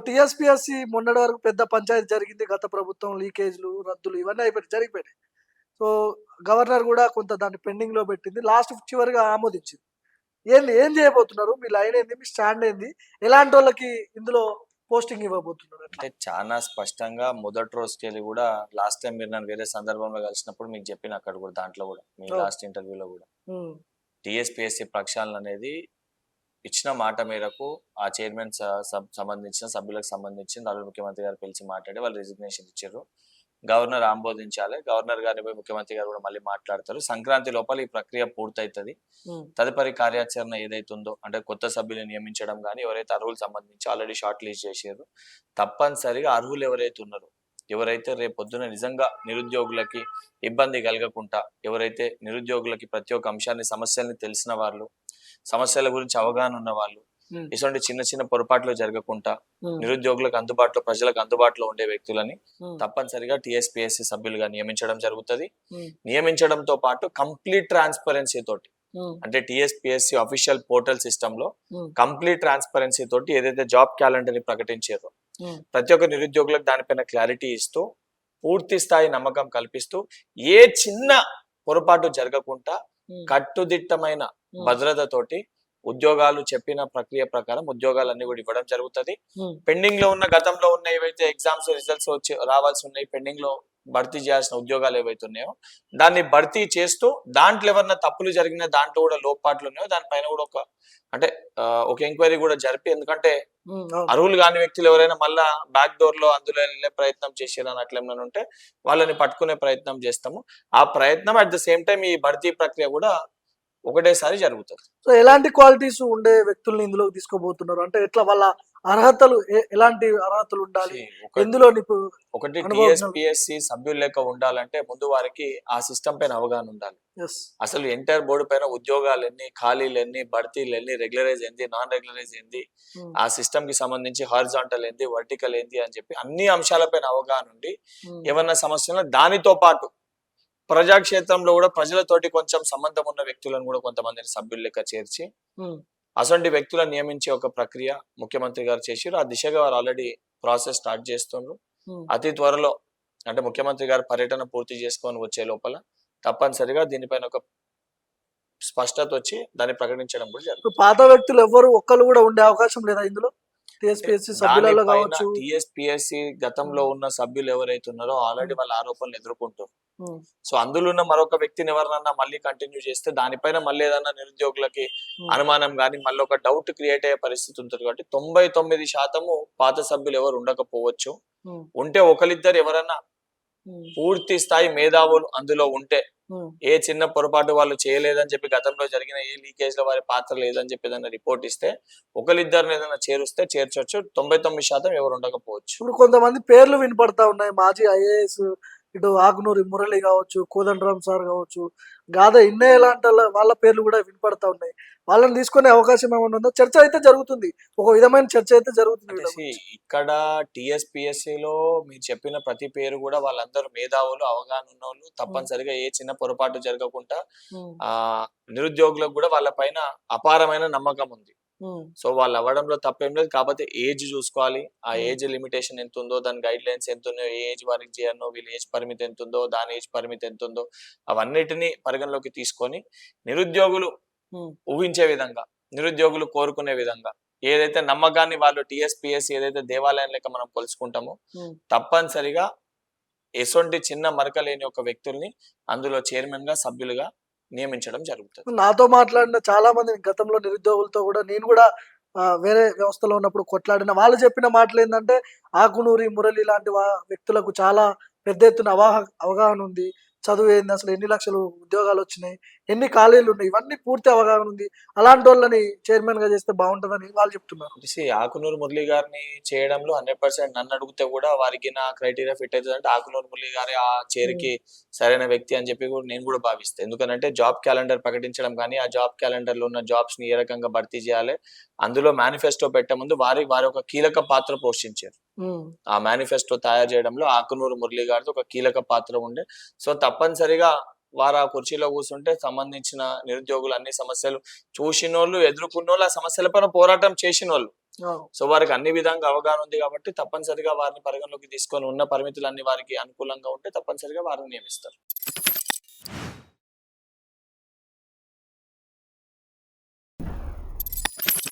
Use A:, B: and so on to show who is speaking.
A: TSPSC మొన్నటి వరకు పెద్ద పంచాయతీ జరిగింది. గత ప్రభుత్వం లీకేజ్‌లు, రద్దులు ఇవన్నీ జరిగిపోయినాయి. సో, గవర్నర్ గూడా కొంత దాన్ని పెండింగ్‌లో పెట్టింది. చివరిగా ఆమోదించింది. ఏం చేయబోతున్నారు? మీ లైన్ ఏంది? మీ స్టాండ్ ఏంది? ఎలాంటోళ్ళకి ఇందులో పోస్టింగ్ ఇవ్వబోతున్నారు? ఎట్లా?
B: అంటే చాలా స్పష్టంగా మొదటి రోజుకెళ్ళి కూడా లాస్ట్ టైం మీరు నన్ను వేరే సందర్భంలో కలిసినప్పుడు మీకు చెప్పిన అక్కడ కూడా దాంట్లో కూడా మీ లాస్ట్ ఇంటర్వ్యూలో కూడా
A: హ్మ్.
B: టీఎస్పీఎస్సీ ప్రక్షాళన అనేది ఇచ్చిన మాట మేరకు ఆ చైర్మన్ సంబంధించిన సభ్యులకు సంబంధించి నలుగురు ముఖ్యమంత్రి గారు పిలిచి మాట్లాడి వాళ్ళు రిజిగ్నేషన్ ఇచ్చారు. గవర్నర్ ఆమోదించాలి. గవర్నర్ గారిని పోయి ముఖ్యమంత్రి గారు కూడా మళ్ళీ మాట్లాడతారు. సంక్రాంతి లోపల ఈ ప్రక్రియ పూర్తవుతుంది. తదుపరి కార్యాచరణ ఏదైతే ఉందో అంటే కొత్త సభ్యులు నియమించడం కానీ ఎవరైతే అర్హులు సంబంధించి ఆల్రెడీ షార్ట్ లిస్ట్ చేశారు తప్పనిసరిగా అర్హులు ఎవరైతే ఉన్నారో ఎవరైతే రేపు పొద్దున నిజంగా నిరుద్యోగులకి ఇబ్బంది కలగకుండా ఎవరైతే నిరుద్యోగులకి ప్రతి ఒక్క అంశాన్ని సమస్యల్ని తెలిసిన వాళ్ళు సమస్యల గురించి అవగాహన ఉన్న వాళ్ళు ఇటువంటి చిన్న చిన్న పొరపాట్లు జరగకుండా నిరుద్యోగులకు అందుబాటులో ప్రజలకు అందుబాటులో ఉండే వ్యక్తులని తప్పనిసరిగా టీఎస్పీఎస్సీ సభ్యులుగా నియమించడం జరుగుతుంది. నియమించడంతో పాటు కంప్లీట్ ట్రాన్స్పరెన్సీ తోటి అంటే టీఎస్పీఎస్సీ అఫీషియల్ పోర్టల్ సిస్టమ్ లో కంప్లీట్ ట్రాన్స్పరెన్సీ తోటి ఏదైతే జాబ్ క్యాలెండర్ ని ప్రకటించారో ప్రతి ఒక్క నిరుద్యోగులకు దానిపైన క్లారిటీ ఇస్తూ పూర్తి స్థాయి నమ్మకం కల్పిస్తూ ఏ చిన్న పొరపాటు జరగకుండా కట్టుదిట్టమైన భద్రతతోటి ఉద్యోగాలు చెప్పిన ప్రక్రియ ప్రకారం ఉద్యోగాలన్నీ కూడా ఇవ్వడం జరుగుతుంది. పెండింగ్ లో ఉన్న గతంలో ఉన్న ఏవైతే ఎగ్జామ్స్ రిజల్ట్స్ వచ్చి రావాల్సి ఉన్నాయి పెండింగ్ లో భర్తీ చేయాల్సిన ఉద్యోగాలు ఏవైతే ఉన్నాయో దాన్ని భర్తీ చేస్తూ దాంట్లో ఎవరన్నా తప్పులు జరిగిన దాంట్లో కూడా లోపాట్లు ఉన్నాయో దానిపైన కూడా ఒక ఎంక్వైరీ కూడా జరిపి ఎందుకంటే అర్హులు కాని వ్యక్తులు ఎవరైనా మళ్ళా బ్యాక్ డోర్ లో అందులో వెళ్ళే ప్రయత్నం చేసేదని అట్లేమన్నా ఉంటే వాళ్ళని పట్టుకునే ప్రయత్నం చేస్తాము. ఆ ప్రయత్నం అట్ ద సేమ్ టైం ఈ భర్తీ ప్రక్రియ కూడా ఒకటేసారి జరుగుతుంది.
A: సో ఎలాంటి క్వాలిటీస్ ఉండే వ్యక్తుల్ని ఇందులోకి తీసుకోబోతున్నారు? అంటే ఎట్లా వాళ్ళ అర్హతలు ఎలాంటి అర్హతలు ఉండాలి? ఎందులో
B: ఒకటి టీఎస్పీఎస్సీ సభ్యులు లెక్క ఉండాలంటే ముందు వారికి ఆ సిస్టమ్ పైన అవగాహన ఉండాలి. అసలు ఎంటైర్ బోర్డు పైన ఉద్యోగాలు ఎన్ని, ఖాళీలు ఎన్ని, భర్తీలు ఎన్ని, రెగ్యులరైజ్ ఏంది, నాన్ రెగ్యులరైజ్ ఏంది, ఆ సిస్టమ్ కి సంబంధించి హారిజాంటల్ ఏంది, వర్టికల్ ఏంది అని చెప్పి అన్ని అంశాలపైన అవగాహన ఉండి ఏమన్నా సమస్యలు దానితో పాటు ప్రజాక్షేత్రంలో కూడా ప్రజలతోటి కొంచెం సంబంధం ఉన్న వ్యక్తులను కూడా కొంతమందిని సభ్యులు లెక్క చేర్చి అసలు వ్యక్తులను నియమించే ఒక ప్రక్రియ ముఖ్యమంత్రి గారు చేసిరు. ఆ దిశగా వారు ఆల్రెడీ ప్రాసెస్ స్టార్ట్ చేస్తుండ్రు. అతి త్వరలో అంటే ముఖ్యమంత్రి గారు పర్యటన పూర్తి చేసుకొని వచ్చే లోపల తప్పనిసరిగా దీనిపైన ఒక స్పష్టత వచ్చి దాన్ని ప్రకటించడం కూడా జరుగుతుంది.
A: పాత వ్యక్తులు ఎవరు ఒక్కరు కూడా ఉండే అవకాశం లేదా ఇందులో?
B: టీఎస్పీఎస్సీ గతంలో ఉన్న సభ్యులు ఎవరైతే ఉన్నారో ఆల్రెడీ వాళ్ళ ఆరోపణలు ఎదుర్కొంటారు. సో అందులో ఉన్న మరొక వ్యక్తిని ఎవరినన్నా మళ్ళీ కంటిన్యూ చేస్తే దానిపైన మళ్ళీ ఏదన్నా నిరుద్యోగులకి అనుమానం కానీ మళ్ళీ ఒక డౌట్ క్రియేట్ అయ్యే పరిస్థితి ఉంటుంది. కాబట్టి 99% పాత సభ్యులు ఎవరు ఉండకపోవచ్చు. ఉంటే ఒకరిద్దరు ఎవరన్నా పూర్తి స్థాయి మేధావులు అందులో ఉంటే ఏ చిన్న పొరపాటు వాళ్ళు చేయలేదని చెప్పి గతంలో జరిగిన ఏ లీకేజ్ లో వారి పాత్ర లేదని చెప్పి ఏదైనా రిపోర్ట్ ఇస్తే ఒకరిద్దరిని ఏదైనా చేర్చొచ్చు. 99% ఎవరు ఉండకపోవచ్చు.
A: ఇప్పుడు కొంతమంది పేర్లు వినపడతా ఉన్నాయి. మాజీ ఐఏఎస్ ఇటు ఆకునూరి మురళి కావచ్చు, కోదండరామ్ సార్ కావచ్చు, గాదా ఇన్నే లాంటి వాళ్ళ పేర్లు కూడా వినపడతా ఉన్నాయి. వాళ్ళని తీసుకునే అవకాశం ఏమైనా ఉందో? చర్చ అయితే జరుగుతుంది, ఒక విధమైన చర్చ అయితే జరుగుతుంది.
B: ఇక్కడ టీఎస్పీఎస్సీలో మీరు చెప్పిన ప్రతి పేరు కూడా వాళ్ళందరూ మేధావులు, అవగాహన ఉన్న వాళ్ళు. తప్పనిసరిగా ఏ చిన్న పొరపాటు జరగకుండా నిరుద్యోగులకు కూడా వాళ్ళ పైన అపారమైన నమ్మకం ఉంది. సో వాళ్ళు అవ్వడంలో తప్పేం లేదు. కాకపోతే ఏజ్ చూసుకోవాలి. ఆ ఏజ్ లిమిటేషన్ ఎంత ఉందో, దాని గైడ్ లైన్స్ ఎంత ఉన్నాయో, ఏ ఏజ్ వారికి చేయనో, వీళ్ళ ఏజ్ పరిమితి ఎంత ఉందో, దాని ఏజ్ పరిమితి ఎంత ఉందో అవన్నిటిని పరిగణలోకి తీసుకొని నిరుద్యోగులు ఊహించే విధంగా, నిరుద్యోగులు కోరుకునే విధంగా ఏదైతే నమ్మకాన్ని వాళ్ళు టీఎస్పీఎస్సీ ఏదైతే దేవాలయం లెక్క మనం కొలుసుకుంటామో తప్పనిసరిగా ఎటువంటి చిన్న మరక లేని ఒక వ్యక్తుల్ని అందులో చైర్మన్ గా సభ్యులుగా నియమించడం జరుగుతుంది.
A: నాతో మాట్లాడిన చాలా మంది గతంలో నిరుద్యోగులతో కూడా నేను కూడా వేరే వ్యవస్థలో ఉన్నప్పుడు కొట్లాడిన వాళ్ళు చెప్పిన మాటలు ఏంటంటే ఆకునూరి మురళి లాంటి వ్యక్తులకు చాలా పెద్ద ఎత్తున అవగాహన ఉంది. చదువు ఏంది, అసలు ఎన్ని లక్షలు ఉద్యోగాలు వచ్చినాయి, ఎన్ని ఖాళీలు ఉన్నాయి, ఇవన్నీ పూర్తి అవగాహన ఉంది. అలాంటి వాళ్ళని చైర్మన్ గా చేస్తే బాగుంటుందని వాళ్ళు చెప్తున్నారు.
B: ఆకునూరు మురళి గారిని చేయడంలో 100% నన్ను అడిగితే కూడా వారికి నా క్రైటీరియా ఫిట్ అవుతుంది అంటే ఆకునూరు మురళి గారి ఆ చైర్కి సరైన వ్యక్తి అని చెప్పి కూడా నేను కూడా భావిస్తాను. ఎందుకంటే జాబ్ క్యాలెండర్ ప్రకటించడం కానీ ఆ జాబ్ క్యాలెండర్ లో ఉన్న జాబ్స్ ని ఏ రకంగా భర్తీ చేయాలి అందులో మేనిఫెస్టో పెట్టే ముందు వారి ఒక కీలక పాత్ర పోషించారు. ఆ మేనిఫెస్టో తయారు చేయడంలో ఆకునూరు మురళి గారితో ఒక కీలక పాత్ర ఉండే. సో తప్పనిసరిగా వారు ఆ కుర్చీలో కూర్చుంటే సంబంధించిన నిరుద్యోగులు అన్ని సమస్యలు చూసినోళ్ళు, ఎదుర్కొన్నోళ్ళు, ఆ సమస్యల పైన పోరాటం చేసిన వాళ్ళు
A: అవును.
B: సో వారికి అన్ని విధంగా అవగాహన ఉంది కాబట్టి తప్పనిసరిగా వారిని పరిగణలోకి తీసుకొని ఉన్న పరిమితులన్నీ వారికి అనుకూలంగా ఉంటే తప్పనిసరిగా వారిని నియమిస్తారు.